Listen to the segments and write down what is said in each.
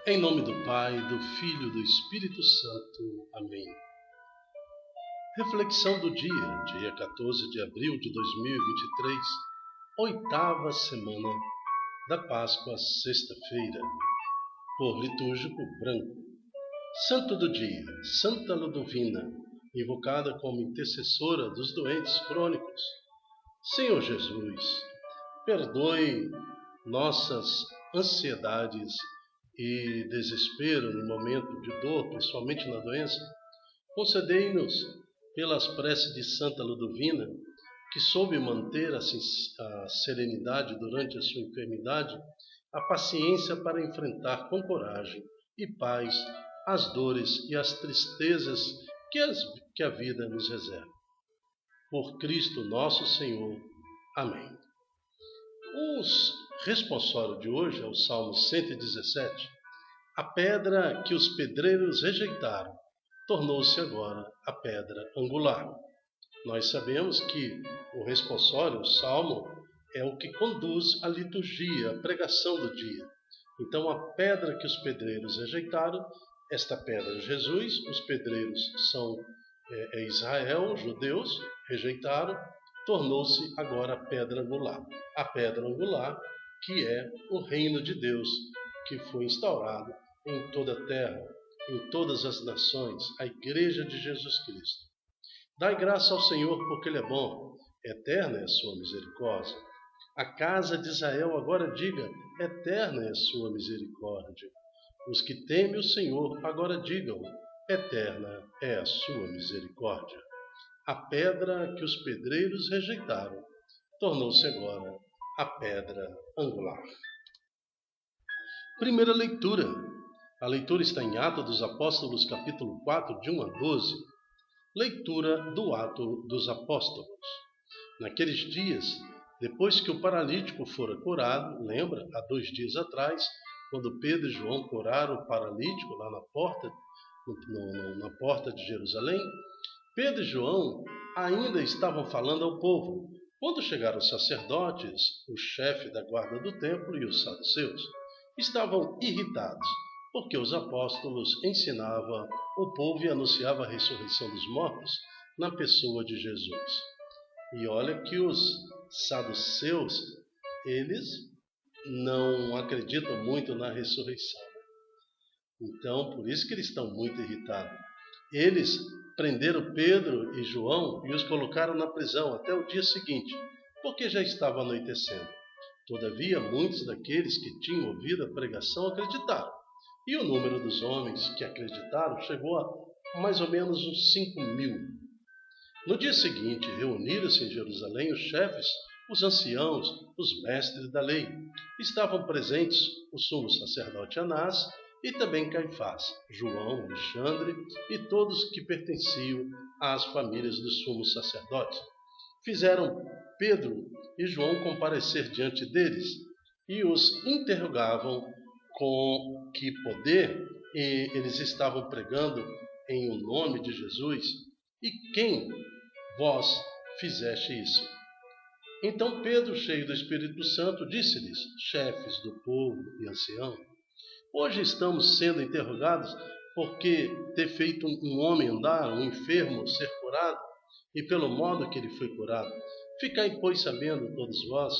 Em nome do Pai, do Filho e do Espírito Santo. Amém. Reflexão do dia 14 de abril de 2023, oitava semana da Páscoa, sexta-feira, cor litúrgico branco. Santo do dia, Santa Ludovina, invocada como intercessora dos doentes crônicos. Senhor Jesus, perdoe nossas ansiedades e desespero no momento de dor, principalmente na doença. Concedei-nos, pelas preces de Santa Ludovina, que soube manter a serenidade durante a sua enfermidade, a paciência para enfrentar com coragem e paz as dores e as tristezas que a vida nos reserva. Por Cristo nosso Senhor. Amém. O responsório de hoje é o Salmo 117. A pedra que os pedreiros rejeitaram tornou-se agora a pedra angular. Nós sabemos que o responsório, o salmo, é o que conduz a liturgia, a pregação do dia. Então a pedra que os pedreiros rejeitaram, esta pedra é Jesus, os pedreiros são Israel, judeus, rejeitaram, tornou-se agora a pedra angular. A pedra angular que é o reino de Deus, que foi instaurado em toda a terra, em todas as nações, a Igreja de Jesus Cristo. Dai graça ao Senhor, porque Ele é bom, eterna é a sua misericórdia. A casa de Israel agora diga, eterna é a sua misericórdia. Os que temem o Senhor agora digam, eterna é a sua misericórdia. A pedra que os pedreiros rejeitaram tornou-se agora a pedra angular. Primeira leitura. A leitura está em Atos dos Apóstolos, capítulo 4, de 1 a 12. Leitura do Ato dos Apóstolos. Naqueles dias, depois que o paralítico fora curado, lembra, há 2 dias atrás, quando Pedro e João curaram o paralítico lá na porta de Jerusalém, Pedro e João ainda estavam falando ao povo, quando chegaram os sacerdotes, o chefe da guarda do templo e os saduceus. Estavam irritados, porque os apóstolos ensinavam o povo e anunciavam a ressurreição dos mortos na pessoa de Jesus. E olha que os saduceus, eles não acreditam muito na ressurreição. Então, por isso que eles estão muito irritados. Eles prenderam Pedro e João e os colocaram na prisão até o dia seguinte, porque já estava anoitecendo. Todavia, muitos daqueles que tinham ouvido a pregação acreditaram. E o número dos homens que acreditaram chegou a mais ou menos uns 5.000. No dia seguinte, reuniram-se em Jerusalém os chefes, os anciãos, os mestres da lei. Estavam presentes o sumo sacerdote Anás e também Caifás, João, Alexandre e todos que pertenciam às famílias dos sumos sacerdotes. Fizeram Pedro e João comparecer diante deles e os interrogavam com que poder eles estavam pregando em o nome de Jesus e quem vós fizeste isso. Então Pedro, cheio do Espírito Santo, disse-lhes, chefes do povo e anciãos, hoje estamos sendo interrogados porque ter feito um homem andar, um enfermo ser curado, e pelo modo que ele foi curado. Ficai, pois, sabendo todos vós.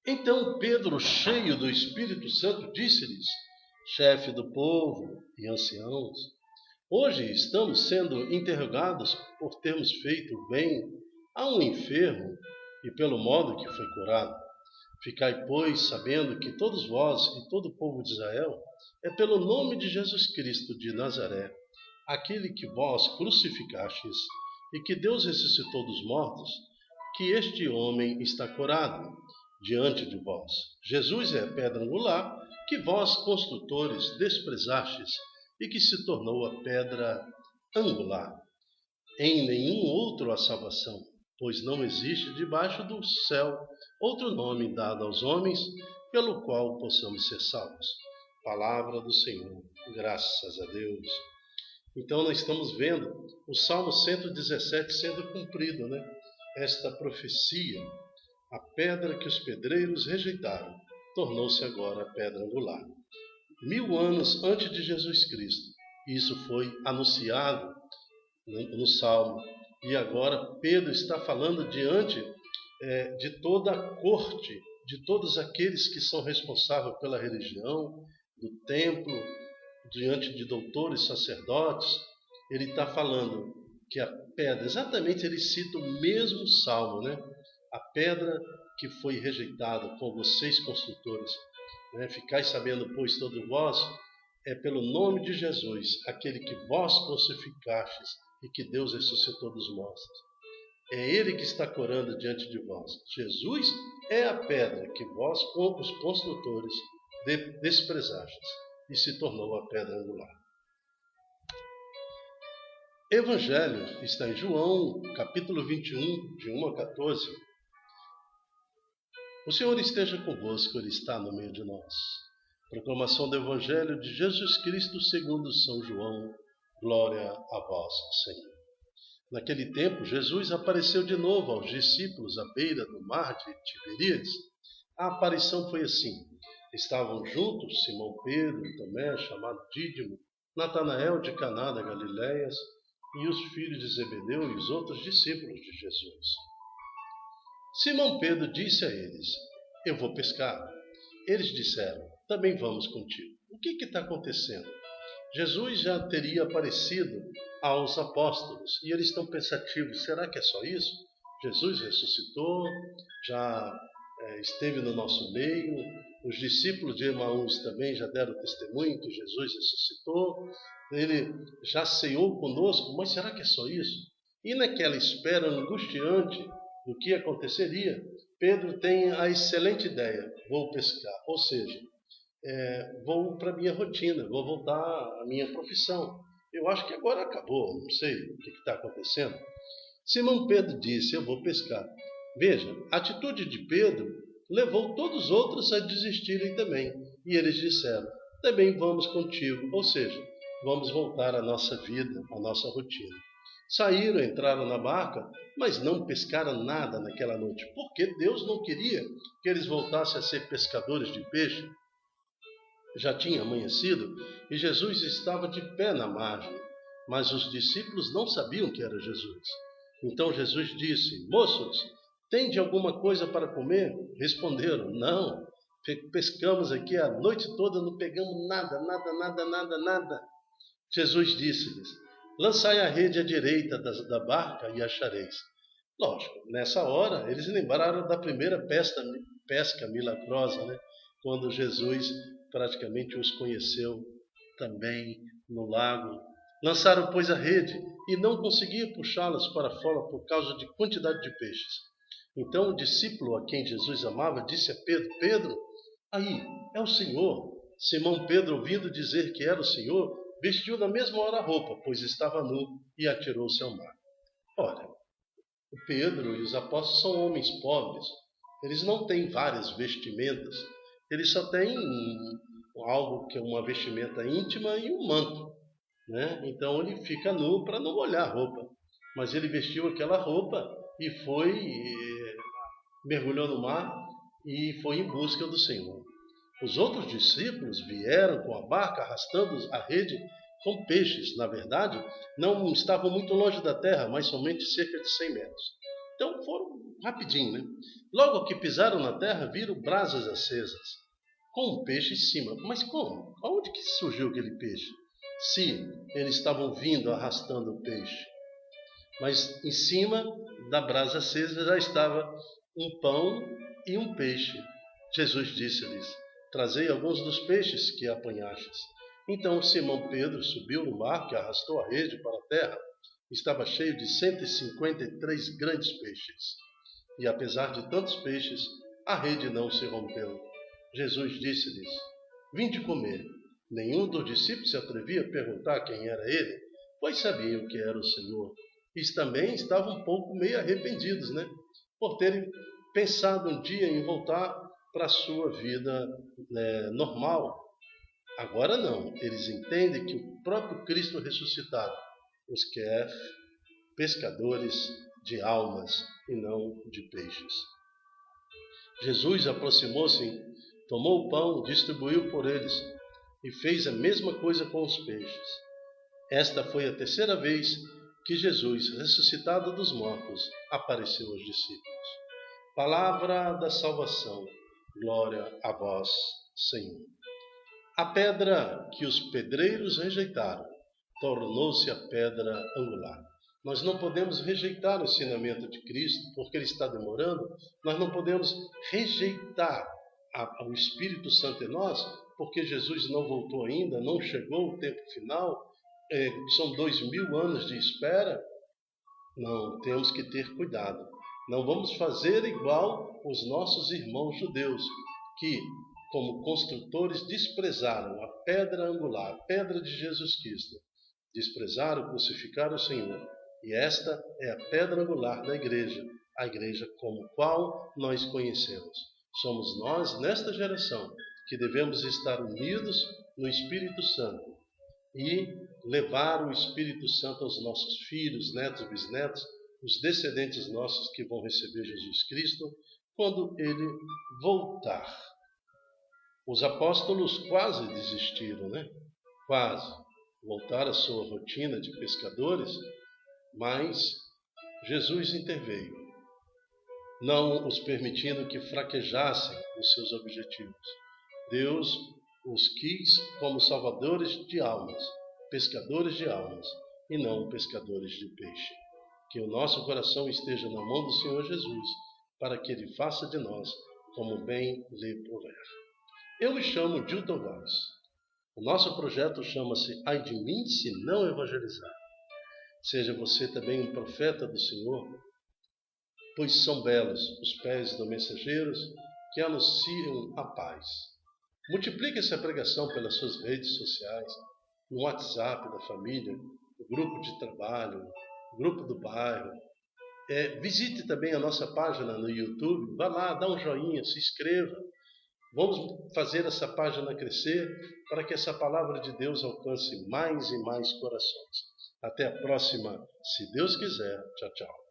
Então Pedro, cheio do Espírito Santo, disse-lhes, chefe do povo e anciãos, hoje estamos sendo interrogados por termos feito bem a um enfermo e pelo modo que foi curado. Ficai, pois, sabendo que todos vós e todo o povo de Israel é pelo nome de Jesus Cristo de Nazaré, aquele que vós crucificastes e que Deus ressuscitou dos mortos, que este homem está curado diante de vós. Jesus é a pedra angular que vós, construtores, desprezastes e que se tornou a pedra angular. Em nenhum outro há salvação, pois não existe debaixo do céu outro nome dado aos homens pelo qual possamos ser salvos. Palavra do Senhor, graças a Deus. Então nós estamos vendo o Salmo 117 sendo cumprido, né? Esta profecia, a pedra que os pedreiros rejeitaram, tornou-se agora a pedra angular. 1000 anos antes de Jesus Cristo, isso foi anunciado no Salmo. E agora Pedro está falando diante de toda a corte, de todos aqueles que são responsáveis pela religião, do templo, diante de doutores, sacerdotes. Ele está falando que a pedra, exatamente ele cita o mesmo Salmo, né? A pedra que foi rejeitada por vocês construtores, né? Ficais sabendo, pois, todos vós, é pelo nome de Jesus, aquele que vós crucificastes e que Deus ressuscitou dos mortos. É ele que está corando diante de vós. Jesus é a pedra que vós, os construtores, desprezastes e se tornou a pedra angular. Evangelho está em João, capítulo 21, de 1 a 14. O Senhor esteja convosco, Ele está no meio de nós. Proclamação do Evangelho de Jesus Cristo segundo São João. Glória a vós, Senhor. Naquele tempo, Jesus apareceu de novo aos discípulos à beira do mar de Tiberíades. A aparição foi assim. Estavam juntos Simão Pedro, Tomé, chamado Dídimo, Natanael de Caná da Galiléia e os filhos de Zebedeu e os outros discípulos de Jesus. Simão Pedro disse a eles: eu vou pescar. Eles disseram: também vamos contigo. O que está acontecendo? Jesus já teria aparecido aos apóstolos e eles estão pensativos: será que é só isso? Jesus ressuscitou, já esteve no nosso meio, os discípulos de Emaús também já deram testemunho que Jesus ressuscitou, ele já ceou conosco, mas será que é só isso? E naquela espera angustiante do que aconteceria, Pedro tem a excelente ideia: vou pescar, ou seja, vou para a minha rotina, vou voltar à minha profissão. Eu acho que agora acabou, não sei o que está acontecendo. Simão Pedro disse: eu vou pescar. Veja, a atitude de Pedro levou todos os outros a desistirem também. E eles disseram: também vamos contigo, ou seja, vamos voltar à nossa vida, à nossa rotina. Saíram, entraram na barca, mas não pescaram nada naquela noite, porque Deus não queria que eles voltassem a ser pescadores de peixe. Já tinha amanhecido e Jesus estava de pé na margem, mas os discípulos não sabiam que era Jesus. Então Jesus disse: moços, tende alguma coisa para comer? Responderam: não, pescamos aqui a noite toda, não pegamos nada. Jesus disse-lhes: lançai a rede à direita da barca e achareis. Lógico, nessa hora eles lembraram da primeira pesca milagrosa, né? Quando Jesus praticamente os conheceu também no lago. Lançaram, pois, a rede e não conseguiam puxá-las para fora por causa de quantidade de peixes. Então o discípulo a quem Jesus amava disse a Pedro: Pedro, aí é o Senhor. Simão Pedro, ouvindo dizer que era o Senhor, vestiu na mesma hora a roupa, pois estava nu, e atirou-se ao mar. Olha, o Pedro e os apóstolos são homens pobres. Eles não têm várias vestimentas. Eles só têm algo que é uma vestimenta íntima e um manto, né? Então ele fica nu para não molhar a roupa. Mas ele vestiu aquela roupa e mergulhou no mar e foi em busca do Senhor. Os outros discípulos vieram com a barca arrastando a rede com peixes. Na verdade, não estavam muito longe da terra, mas somente cerca de 100 metros. Então foram rapidinho, né? Logo que pisaram na terra, viram brasas acesas, com um peixe em cima. Mas como? Aonde que surgiu aquele peixe? Se eles estavam vindo arrastando o peixe. Mas em cima da brasa acesa já estava um pão e um peixe. Jesus disse-lhes: trazei alguns dos peixes que apanhastes. Então Simão Pedro subiu no barco e arrastou a rede para a terra. Estava cheio de 153 grandes peixes. E apesar de tantos peixes, a rede não se rompeu. Jesus disse-lhes: vinde comer. Nenhum dos discípulos se atrevia a perguntar quem era ele, pois sabiam que era o Senhor. Eles também estavam um pouco meio arrependidos, né? Por terem pensado um dia em voltar para a sua vida normal. Agora não, eles entendem que o próprio Cristo ressuscitado os quer pescadores de almas e não de peixes. Jesus aproximou-se, tomou o pão, distribuiu por eles e fez a mesma coisa com os peixes. Esta foi a terceira vez que Jesus, ressuscitado dos mortos, apareceu aos discípulos. Palavra da salvação. Glória a vós, Senhor. A pedra que os pedreiros rejeitaram tornou-se a pedra angular. Nós não podemos rejeitar o ensinamento de Cristo porque ele está demorando. Nós não podemos rejeitar o Espírito Santo em nós porque Jesus não voltou ainda, não chegou o tempo final. São 2000 anos de espera. Não, temos que ter cuidado. Não vamos fazer igual os nossos irmãos judeus, que, como construtores, desprezaram a pedra angular, a pedra de Jesus Cristo. Desprezaram, crucificaram o Senhor. E esta é a pedra angular da igreja, a igreja como qual nós conhecemos. Somos nós, nesta geração, que devemos estar unidos no Espírito Santo e levar o Espírito Santo aos nossos filhos, netos, bisnetos, os descendentes nossos que vão receber Jesus Cristo quando ele voltar. Os apóstolos quase desistiram, né? Quase. Voltaram à sua rotina de pescadores, mas Jesus interveio, não os permitindo que fraquejassem os seus objetivos. Deus os quis como salvadores de almas, pescadores de almas, e não pescadores de peixe. Que o nosso coração esteja na mão do Senhor Jesus, para que Ele faça de nós como bem lhe prover. Eu me chamo Dilton Vaz. O nosso projeto chama-se Ai de mim se não evangelizar. Seja você também um profeta do Senhor, pois são belos os pés dos mensageiros que anunciam a paz. Multiplique essa pregação pelas suas redes sociais, no WhatsApp da família, no grupo de trabalho, no grupo do bairro. Visite também a nossa página no YouTube. Vá lá, dá um joinha, se inscreva. Vamos fazer essa página crescer para que essa palavra de Deus alcance mais e mais corações. Até a próxima, se Deus quiser. Tchau, tchau.